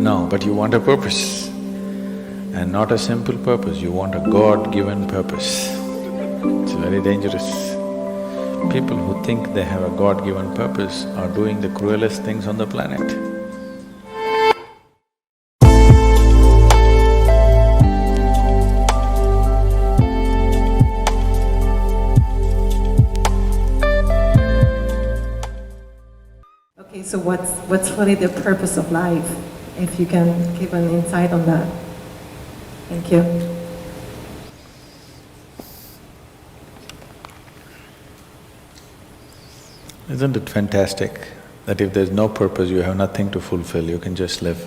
No, but you want a purpose. And not a simple purpose, you want a God-given purpose. It's very dangerous. People who think they have a God-given purpose are doing the cruelest things on the planet. Okay, so what's really the purpose of life? If you can give an insight on that. Thank you. Isn't it fantastic that if there's no purpose, you have nothing to fulfill, you can just live?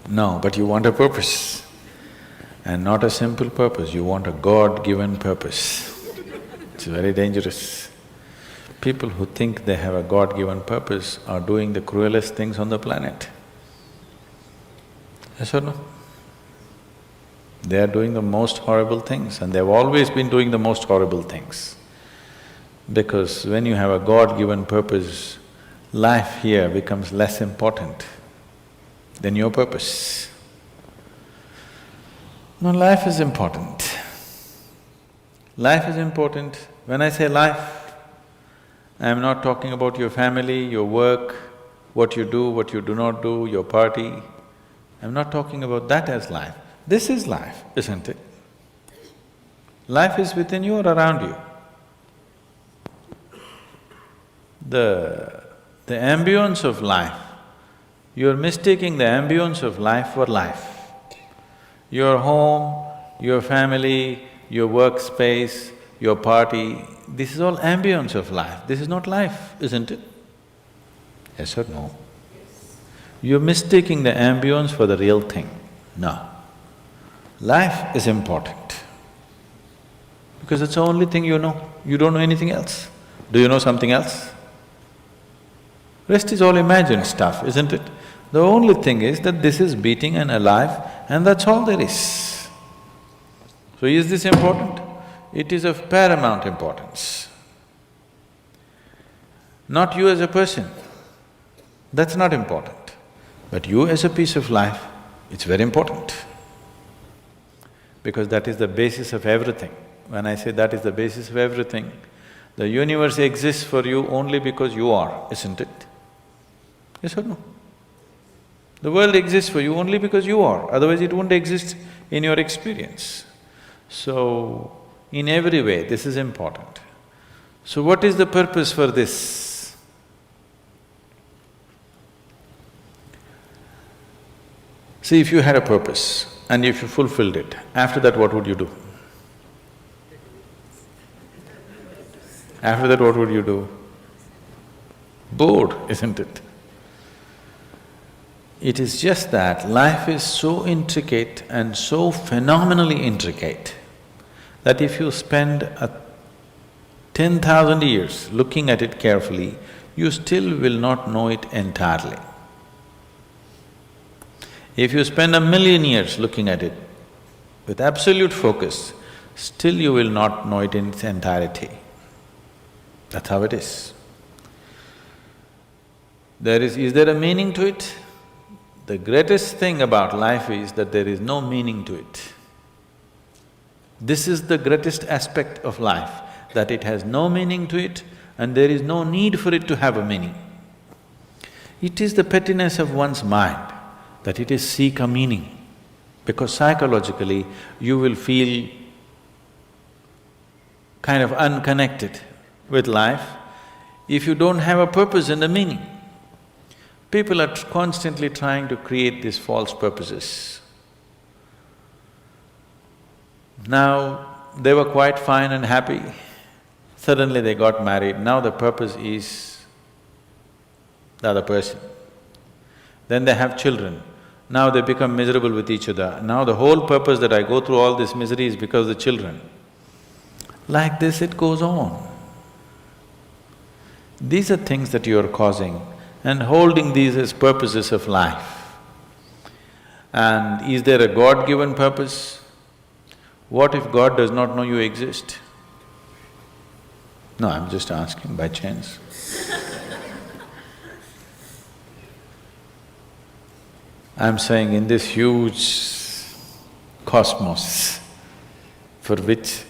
No, but you want a purpose. And not a simple purpose, you want a God-given purpose. It's very dangerous. People who think they have a God-given purpose are doing the cruelest things on the planet. Yes or no? They are doing the most horrible things, and they've always been doing the most horrible things. Because when you have a God-given purpose, life here becomes less important than your purpose. No, life is important. Life is important. When I say life, I am not talking about your family, your work, what you do not do, your party. I'm not talking about that as life. This is life, isn't it? Life is within you or around you. The ambience of life, you're mistaking the ambience of life for life. Your home, your family, your workspace, your party, this is all ambience of life. This is not life, isn't it? Yes or no? You're mistaking the ambience for the real thing. No. Life is important because it's the only thing you know. You don't know anything else. Do you know something else? Rest is all imagined stuff, isn't it? The only thing is that this is beating and alive and that's all there is. So is this important? It is of paramount importance. Not you as a person, that's not important. But you as a piece of life, it's very important. Because that is the basis of everything. When I say that is the basis of everything, the universe exists for you only because you are, isn't it? Yes or no? The world exists for you only because you are, otherwise it wouldn't exist in your experience. So, in every way, this is important. So what is the purpose for this? See, if you had a purpose and if you fulfilled it, after that what would you do? After that what would you do? Bored, isn't it? It is just that life is so intricate and so phenomenally intricate that if you spend 10,000 years looking at it carefully, you still will not know it entirely. If you spend 1,000,000 years looking at it with absolute focus, still you will not know it in its entirety. That's how it is. Is there a meaning to it? The greatest thing about life is that there is no meaning to it. This is the greatest aspect of life, that it has no meaning to it and there is no need for it to have a meaning. It is the pettiness of one's mind that it is seek a meaning, because psychologically you will feel kind of unconnected with life if you don't have a purpose and a meaning. People are constantly trying to create these false purposes. Now, they were quite fine and happy, suddenly they got married, now the purpose is the other person. Then they have children, now they become miserable with each other. Now the whole purpose that I go through all this misery is because of the children. Like this it goes on. These are things that you are causing and holding these as purposes of life. And is there a God-given purpose? What if God does not know you exist? No, I'm just asking by chance. I'm saying in this huge cosmos for which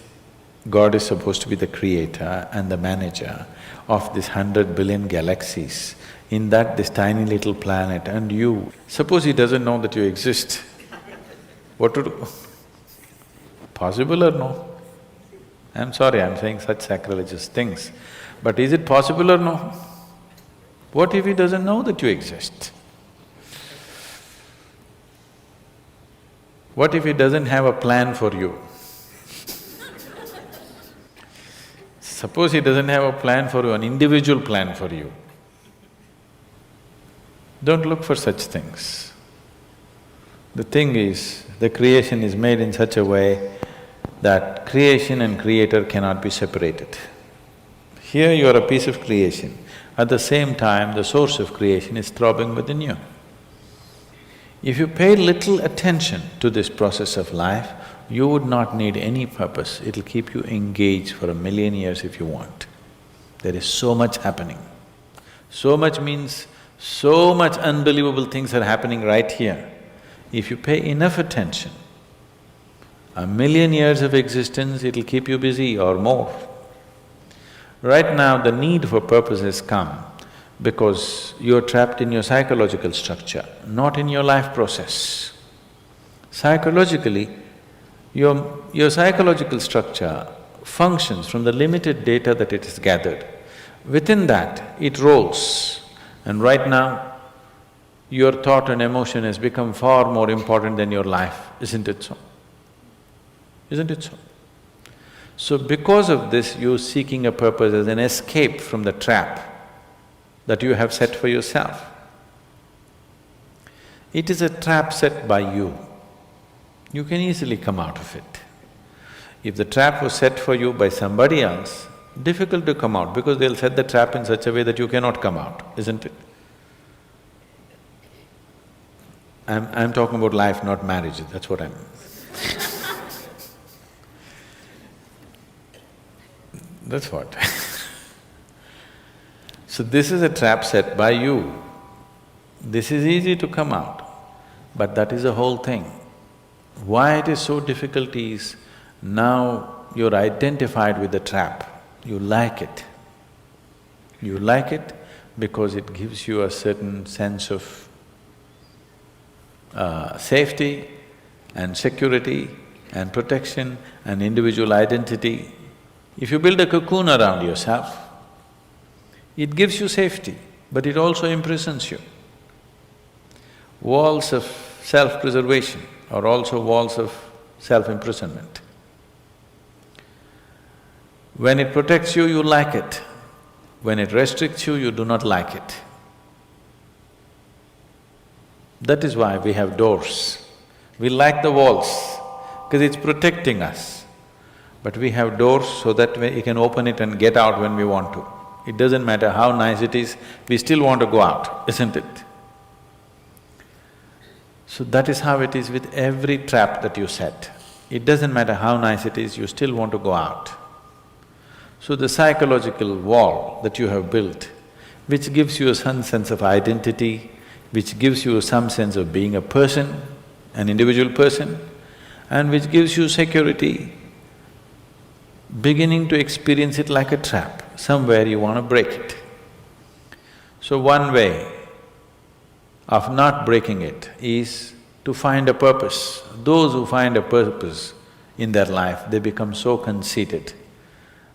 God is supposed to be the creator and the manager of this 100 billion galaxies, in that this tiny little planet and you, suppose he doesn't know that you exist, what to do? Possible or no? I'm sorry, I'm saying such sacrilegious things, but is it possible or no? What if he doesn't know that you exist? What if he doesn't have a plan for you? Suppose he doesn't have a plan for you, an individual plan for you. Don't look for such things. The thing is, the creation is made in such a way that creation and creator cannot be separated. Here you are a piece of creation, at the same time the source of creation is throbbing within you. If you pay little attention to this process of life, you would not need any purpose, it'll keep you engaged for 1,000,000 years if you want. There is so much happening. So much means so much unbelievable things are happening right here. If you pay enough attention, 1,000,000 years of existence, it'll keep you busy or more. Right now, the need for purpose has come because you're trapped in your psychological structure, not in your life process. Psychologically, your psychological structure functions from the limited data that it has gathered. Within that, it rolls. And right now, your thought and emotion has become far more important than your life, isn't it so? Isn't it so? So because of this, you're seeking a purpose as an escape from the trap that you have set for yourself. It is a trap set by you. You can easily come out of it. If the trap was set for you by somebody else, difficult to come out because they'll set the trap in such a way that you cannot come out, isn't it? I'm talking about life, not marriage, that's what I'm… That's what. So this is a trap set by you. This is easy to come out, but that is the whole thing. Why it is so difficult is, now you're identified with the trap, you like it. You like it because it gives you a certain sense of safety and security and protection and individual identity. If you build a cocoon around yourself, it gives you safety, but it also imprisons you. Walls of self-preservation are also walls of self-imprisonment. When it protects you, you like it. When it restricts you, you do not like it. That is why we have doors. We like the walls, because it's protecting us. But we have doors so that we can open it and get out when we want to. It doesn't matter how nice it is, we still want to go out, isn't it? So that is how it is with every trap that you set. It doesn't matter how nice it is, you still want to go out. So the psychological wall that you have built, which gives you some sense of identity, which gives you some sense of being a person, an individual person, and which gives you security, beginning to experience it like a trap, somewhere you want to break it. So one way of not breaking it is to find a purpose. Those who find a purpose in their life, they become so conceited.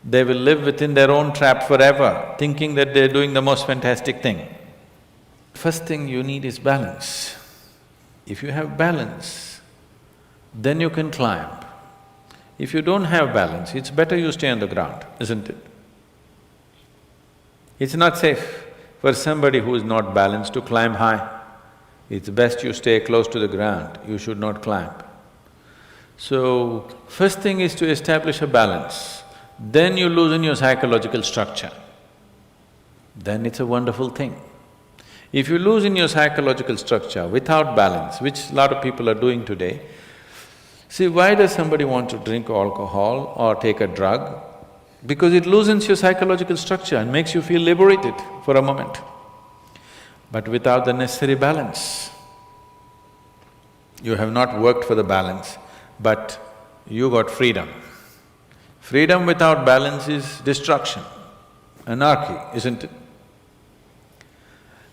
They will live within their own trap forever, thinking that they're doing the most fantastic thing. First thing you need is balance. If you have balance, then you can climb. If you don't have balance, it's better you stay on the ground, isn't it? It's not safe for somebody who is not balanced to climb high. It's best you stay close to the ground, you should not climb. So, first thing is to establish a balance, then you loosen your psychological structure. Then it's a wonderful thing. If you loosen your psychological structure without balance, which a lot of people are doing today, see, why does somebody want to drink alcohol or take a drug? Because it loosens your psychological structure and makes you feel liberated for a moment. But without the necessary balance, You have not worked for the balance, but you got freedom. Freedom without balance is destruction, anarchy, isn't it?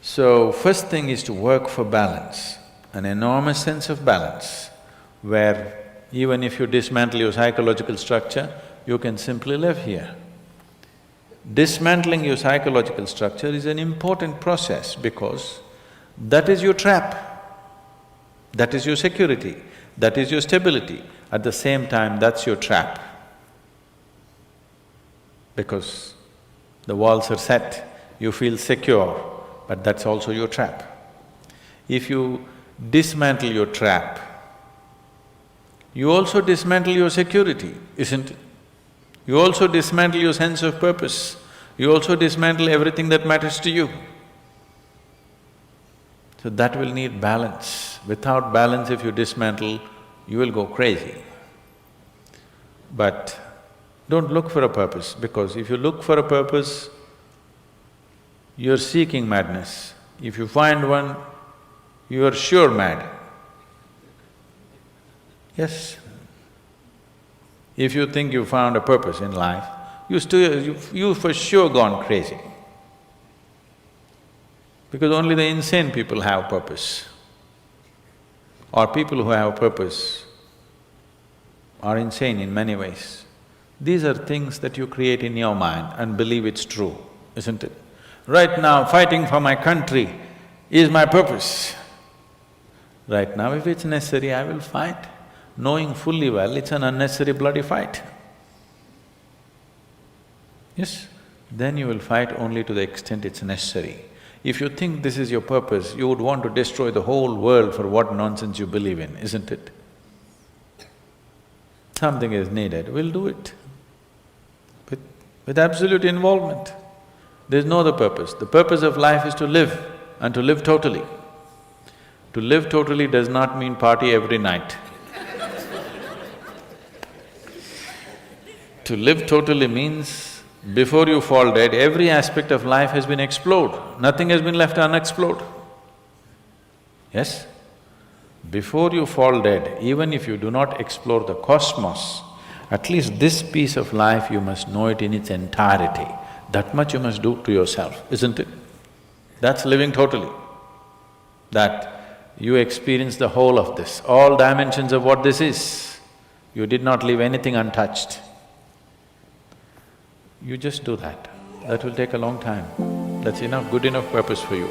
So, first thing is to work for balance, an enormous sense of balance, where even if you dismantle your psychological structure, you can simply live here. Dismantling your psychological structure is an important process because that is your trap. That is your security, that is your stability. At the same time, that's your trap. Because the walls are set, you feel secure, but that's also your trap. If you dismantle your trap, you also dismantle your security, isn't it? You also dismantle your sense of purpose. You also dismantle everything that matters to you. So that will need balance. Without balance, if you dismantle, you will go crazy. But don't look for a purpose, because if you look for a purpose, you're seeking madness. If you find one, you are sure mad. Yes. If you think you found a purpose in life, you for sure gone crazy. Because only the insane people have purpose. Or people who have purpose are insane in many ways. These are things that you create in your mind and believe it's true, isn't it? Right now, fighting for my country is my purpose. Right now, if it's necessary, I will fight, knowing fully well it's an unnecessary bloody fight. Yes, then you will fight only to the extent it's necessary. If you think this is your purpose, you would want to destroy the whole world for what nonsense you believe in, isn't it? Something is needed, we'll do it. With absolute involvement. There's no other purpose. The purpose of life is to live, and to live totally. To live totally does not mean party every night. To live totally means before you fall dead, every aspect of life has been explored, nothing has been left unexplored. Yes? Before you fall dead, even if you do not explore the cosmos, at least this piece of life you must know it in its entirety. That much you must do to yourself, isn't it? That's living totally. That you experience the whole of this, all dimensions of what this is. You did not leave anything untouched. You just do that. That will take a long time. That's enough, good enough purpose for you.